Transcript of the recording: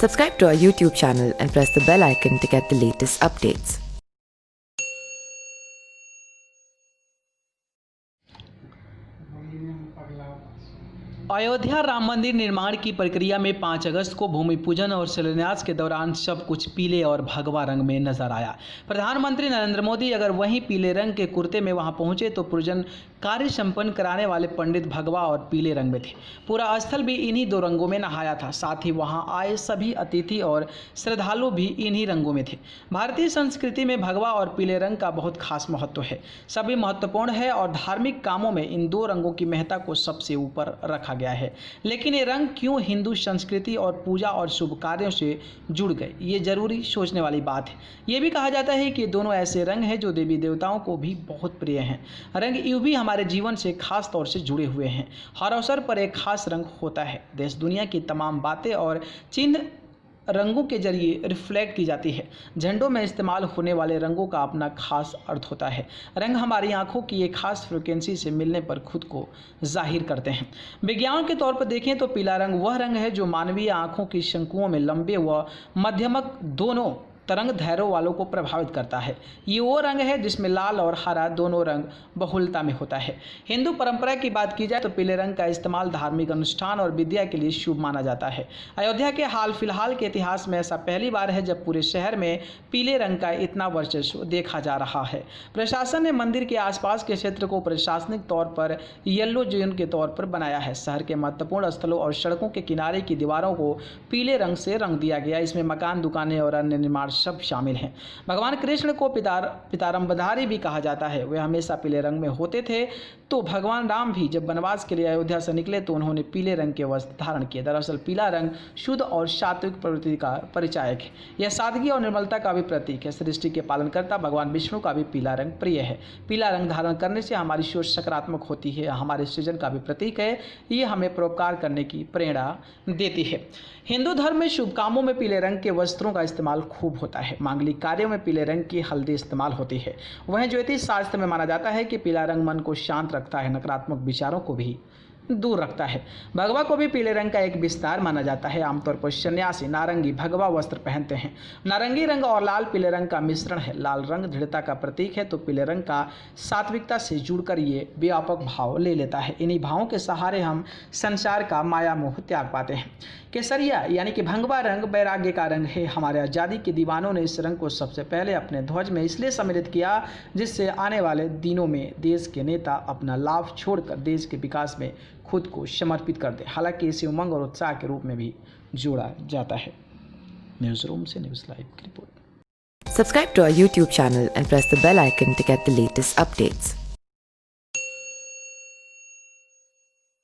Subscribe to our YouTube channel and press the bell icon to get the latest updates. Ayodhya Ram मंदिर निर्माण की प्रक्रिया में 5 अगस्त को भूमि पूजन और शिलान्यास के दौरान सब कुछ पीले और भगवा रंग में नजर आया। प्रधानमंत्री नरेंद्र मोदी अगर वहीं पीले रंग के कुर्ते में वहां पहुंचे तो पूजन कार्य संपन्न कराने वाले पंडित भगवा और पीले रंग में थे। पूरा स्थल भी इन्हीं दो रंगों में नहाया था। साथ ही वहां आए सभी अतिथि और श्रद्धालु भी इन्हीं रंगों में थे। भारतीय संस्कृति में भगवा और पीले रंग का बहुत खास महत्व है, सभी महत्वपूर्ण है और धार्मिक कामों में इन दो रंगों की महत्ता को सबसे ऊपर रखा गया है। लेकिन ये रंग क्यों हिंदू संस्कृति और पूजा और शुभ कार्यों से जुड़ गए, ये जरूरी सोचने वाली बात है। ये भी कहा जाता है कि दोनों ऐसे रंग हैं जो देवी देवताओं को भी बहुत प्रिय हैं। रंग यूं भी हमारे जीवन से खास तौर से जुड़े हुए हैं। हर अवसर पर एक खास रंग होता है। देश दुनिया की तमाम बातें और चिन्ह रंगों के जरिए रिफ्लेक्ट की जाती है। झंडों में इस्तेमाल होने वाले रंगों का अपना खास अर्थ होता है। रंग हमारी आंखों की एक खास फ्रिक्वेंसी से मिलने पर खुद को जाहिर करते हैं। विज्ञान के तौर पर देखें तो पीला रंग वह रंग है जो मानवीय आंखों की शंकुओं में लंबे व मध्यमक दोनों तरंग दैर्घ्य वालों को प्रभावित करता है। ये वो रंग है जिसमें लाल और हरा दोनों रंग बहुलता में होता है। हिंदू परंपरा की बात की जाए तो पीले रंग का इस्तेमाल धार्मिक अनुष्ठान और विद्या के लिए शुभ माना जाता है। अयोध्या के हाल फिलहाल के इतिहास में ऐसा पहली बार है जब पूरे शहर में पीले रंग का इतना वर्चस्व देखा जा रहा है। प्रशासन ने मंदिर के आसपास के क्षेत्र को प्रशासनिक तौर पर येलो जोन के तौर पर बनाया है। शहर के महत्वपूर्ण स्थलों और सड़कों के किनारे की दीवारों को पीले रंग से रंग दिया गया। इसमें मकान, दुकानें और अन्य निर्माण सब शामिल हैं। भगवान कृष्ण को पितारंबधारी भी कहा जाता है। वे हमेशा पीले रंग में होते थे। तो भगवान राम भी जब वनवास के लिए अयोध्या से निकले तो उन्होंने पीले रंग के वस्त्र धारण किए। दरअसल पीला रंग शुद्ध और सात्विक प्रवृत्ति का परिचायक है। यह सादगी और निर्मलता का भी प्रतीक है। सृष्टि के पालनकर्ता भगवान विष्णु का भी पीला रंग प्रिय है। पीला रंग धारण करने से हमारी सोच सकारात्मक होती है। हमारे सृजन का भी प्रतीक है। ये हमें परोपकार करने की प्रेरणा देती है। हिंदू धर्म में शुभ कामों में पीले रंग के वस्त्रों का इस्तेमाल खूब होता है। मांगलिक कार्यों में पीले रंग की हल्दी इस्तेमाल होती है। वहीं ज्योतिष शास्त्र में माना जाता है कि पीला रंग मन को शांत रखता है, नकारात्मक विचारों को भी दूर रखता है। भगवा को भी पीले रंग का एक विस्तार माना जाता है। आमतौर पर सन्यासी नारंगी भगवा वस्त्र पहनते हैं। नारंगी रंग और लाल पीले रंग का मिश्रण है। लाल रंग दृढ़ता का प्रतीक है तो पीले रंग का सात्विकता से जुड़कर ये व्यापक भाव ले लेता है। इन्हीं भावों के सहारे हम संसार का माया मोह त्याग पाते हैं। केसरिया यानी कि भगवा रंग वैराग्य का रंग है। हमारे आज़ादी के दीवानों ने इस रंग को सबसे पहले अपने ध्वज में इसलिए सम्मिलित किया जिससे आने वाले दिनों में देश के नेता अपना लाभ छोड़कर देश के विकास में खुद को समर्पित कर दें। हालांकि इसे उमंग और उत्साह के रूप में भी जोड़ा जाता है। न्यूज़ रूम से न्यूज़ लाइव की report. Subscribe to our YouTube channel and press the bell icon to get the latest updates.